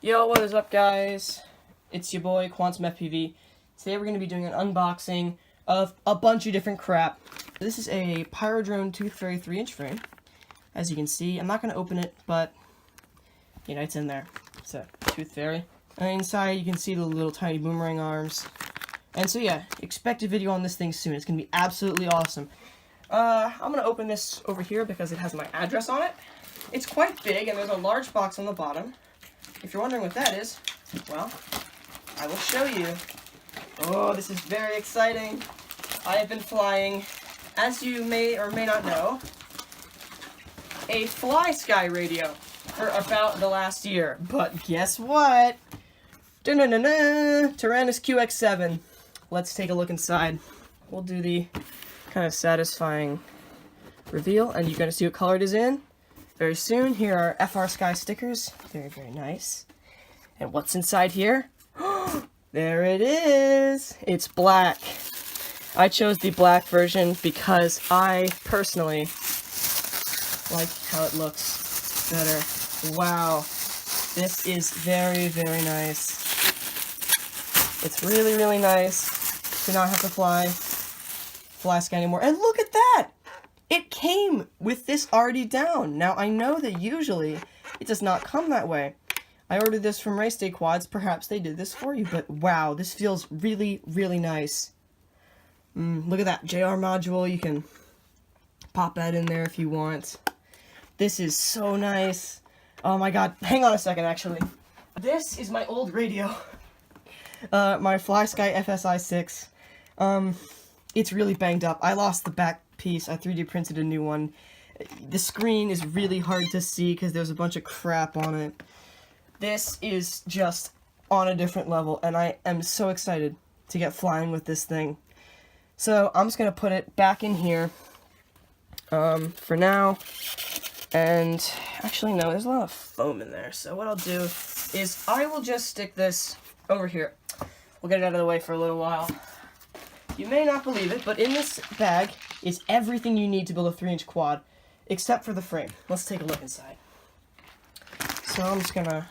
Yo, what is up, guys? It's your boy, Quantum FPV. Today we're going to be doing an unboxing of a bunch of different crap. This is a Pyrodrone Tooth Fairy 3-inch frame. As you can see, I'm not going to open it, but, you know, it's in there. It's a Tooth Fairy. And inside, you can see the little tiny boomerang arms. And so, yeah, expect a video on this thing soon. It's going to be absolutely awesome. I'm going to open this over here because it has my address on it. It's quite big, and there's a large box on the bottom. If you're wondering what that is, well, I will show you. Oh, this is very exciting. I have been flying, as you may or may not know, a FrSky radio for about the last year. But guess what? Taranis QX7. Let's take a look inside. We'll do the kind of satisfying reveal, and you're going to see what color it is in very soon. Here are FrSky stickers. Very, very nice. And what's inside here? There it is. It's black. I chose the black version because I personally like how it looks better. Wow. This is very, very nice. It's really, really nice to not have to fly FrSky anymore. And look at that! It came with this already down. Now, I know that usually it does not come that way. I ordered this from Race Day Quads. Perhaps they did this for you, but wow, this feels really, really nice. Look at that JR module. You can pop that in there if you want. This is so nice. Oh my god. Hang on a second, actually. This is my old radio. My FrSky FSI-6. It's really banged up. I lost the back piece. I 3D printed a new one. The screen is really hard to see because there's a bunch of crap on it. This is just on a different level, and I am so excited to get flying with this thing. So I'm just going to put it back in here for now. And actually, no, there's a lot of foam in there. So what I'll do is I will just stick this over here. We'll get it out of the way for a little while. You may not believe it, but in this bag is everything you need to build a 3-inch quad, except for the frame. Let's take a look inside. So I'm just gonna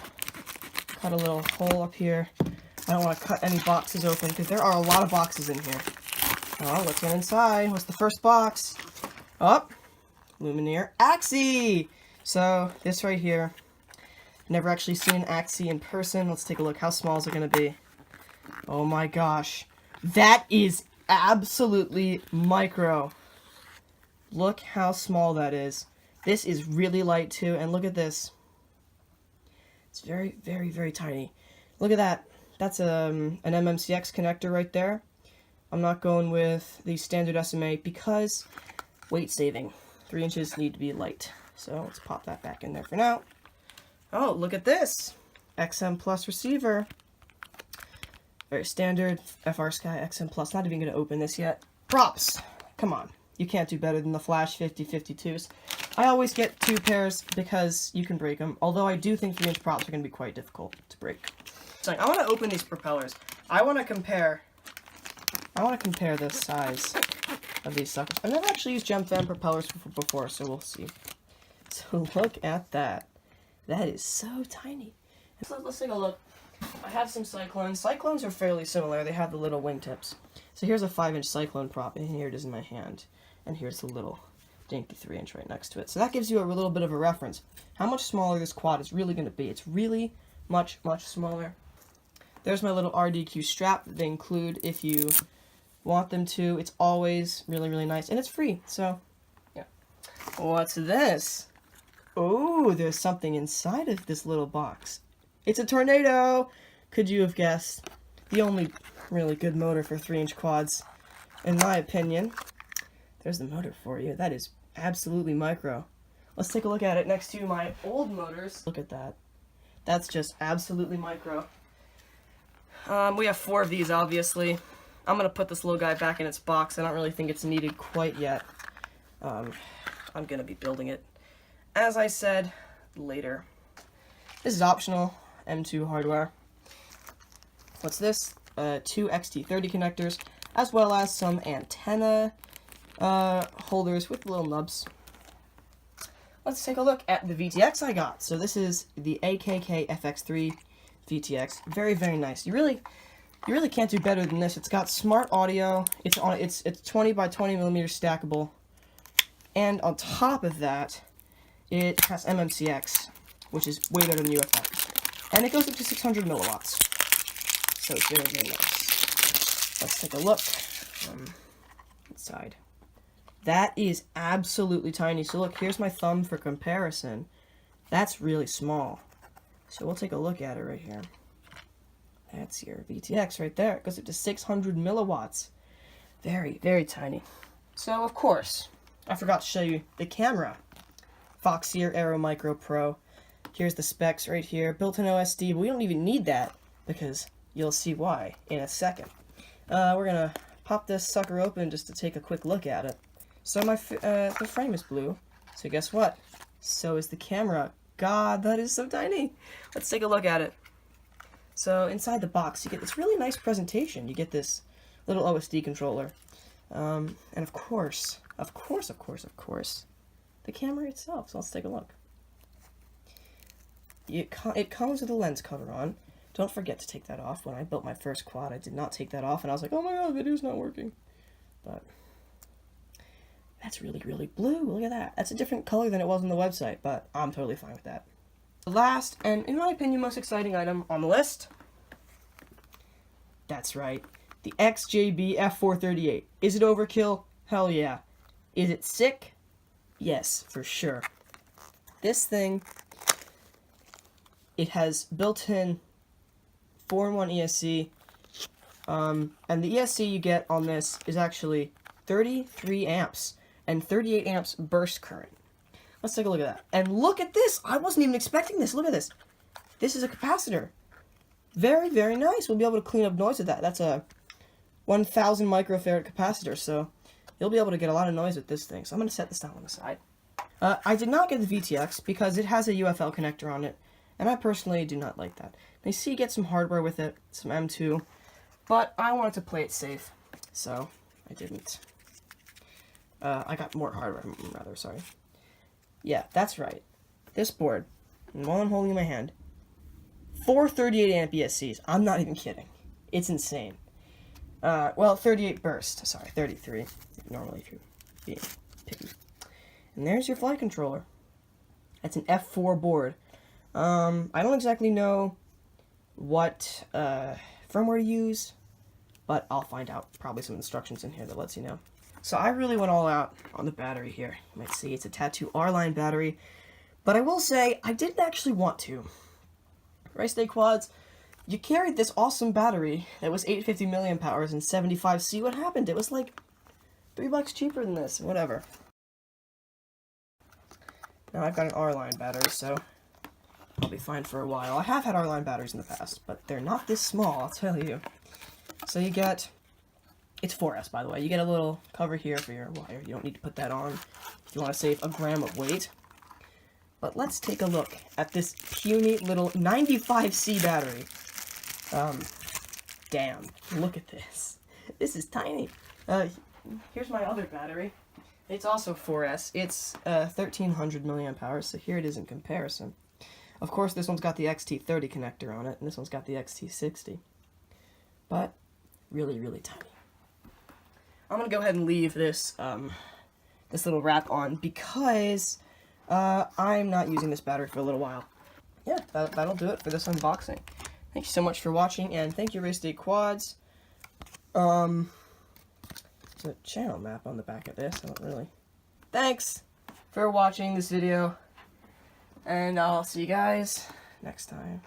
cut a little hole up here. I don't want to cut any boxes open, because there are a lot of boxes in here. Oh, let's get inside. What's the first box? Oh, Lumeneir AXII! So, this right here. Never actually seen an AXII in person. Let's take a look. How small is it gonna be? Oh my gosh. That is absolutely micro. Look how small that is. This is really light too, and look at this. It's very, very, very tiny. Look at that. That's an MMCX connector right there. I'm not going with the standard SMA because weight saving. 3 inches need to be light. So let's pop that back in there for now. Oh, look at this. XM Plus receiver. Very standard, FrSky XM Plus. Not even going to open this yet. Props! Come on. You can't do better than the Flash 50-52s. I always get 2 pairs because you can break them. Although I do think 3-inch props are going to be quite difficult to break. So I want to open these propellers. I want to compare the size of these suckers. I've never actually used Gemfan propellers before, so we'll see. So look at that. That is so tiny. So let's take a look. I have some Cyclones. Cyclones are fairly similar. They have the little wingtips. So here's a 5-inch Cyclone prop, and here it is in my hand. And here's the little dinky 3-inch right next to it. So that gives you a little bit of a reference. How much smaller this quad is really going to be. It's really much, much smaller. There's my little RDQ strap that they include if you want them to. It's always really, really nice. And it's free, so yeah. What's this? Oh, there's something inside of this little box. It's a tornado! Could you have guessed? The only really good motor for 3-inch quads, in my opinion. There's the motor for you. That is absolutely micro. Let's take a look at it next to my old motors. Look at that. That's just absolutely micro. We have 4 of these, obviously. I'm going to put this little guy back in its box. I don't really think it's needed quite yet. I'm going to be building it, as I said, later. This is optional. M2 hardware. What's this? 2 XT30 connectors, as well as some antenna holders with little nubs. Let's take a look at the VTX I got. So this is the AKK FX3 VTX. Very, very nice. You really can't do better than this. It's got smart audio. It's 20 by 20 millimeter stackable, and on top of that, it has MMCX, which is way better than UFX, and it goes up to 600 milliwatts. So it's very, very nice. Let's take a look inside. That is absolutely tiny. So look, here's my thumb for comparison. That's really small. So we'll take a look at it right here. That's your VTX right there. It goes up to 600 milliwatts. Very, very tiny. So of course, I forgot to show you the camera. Foxeer Aero Micro Pro. Here's the specs right here. Built-in OSD, but we don't even need that because you'll see why in a second. We're gonna pop this sucker open just to take a quick look at it. So the frame is blue. So guess what? So is the camera. God, that is so tiny. Let's take a look at it. So inside the box, you get this really nice presentation. You get this little OSD controller, and of course, the camera itself. So let's take a look. It comes with a lens cover on. Don't forget to take that off. When I built my first quad, I did not take that off, and I was like, oh my god, the video's not working. But that's really, really blue. Look at that. That's a different color than it was on the website, but I'm totally fine with that. The last, and in my opinion, most exciting item on the list. That's right. The XJB F438. Is it overkill? Hell yeah. Is it sick? Yes, for sure. This thing, it has built-in 4-in-1 ESC, and the ESC you get on this is actually 33 amps and 38 amps burst current. Let's take a look at that. And look at this! I wasn't even expecting this. Look at this. This is a capacitor. Very, very nice. We'll be able to clean up noise with that. That's a 1000 microfarad capacitor, so you'll be able to get a lot of noise with this thing. So I'm going to set this down on the side. I did not get the VTX because it has a UFL connector on it, and I personally do not like that. You see, you get some hardware with it, some M2, but I wanted to play it safe, so I didn't. I got more hardware, rather, sorry. Yeah, that's right. This board, and while I'm holding in my hand, 438 amp ESCs. I'm not even kidding. It's insane. Well, 38 burst. Sorry, 33. Normally, if you're being picky. And there's your flight controller. That's an F4 board. I don't exactly know what firmware to use, but I'll find out. Probably some instructions in here that lets you know. So I really went all out on the battery here. You might see it's a Tattu R-line battery, but I will say I didn't actually want to. RHCP quads, you carried this awesome battery that was 850 milliamp hours and 75. See what happened? It was like $3 cheaper than this. Whatever. Now I've got an R-line battery, so I'll be fine for a while. I have had R-line batteries in the past, but they're not this small, I'll tell you. So you get, it's 4S by the way, you get a little cover here for your wire. You don't need to put that on if you want to save a gram of weight. But let's take a look at this puny little 95C battery. Damn, look at this. This is tiny. Here's my other battery. It's also 4S. It's 1300 milliamp hours, so here it is in comparison. Of course, this one's got the XT30 connector on it, and this one's got the XT60. But really, really tiny. I'm gonna go ahead and leave this this little wrap on because I'm not using this battery for a little while. Yeah, that'll do it for this unboxing. Thank you so much for watching, and thank you, RHCP Quads. There's a channel map on the back of this. I don't really. Thanks for watching this video, and I'll see you guys next time.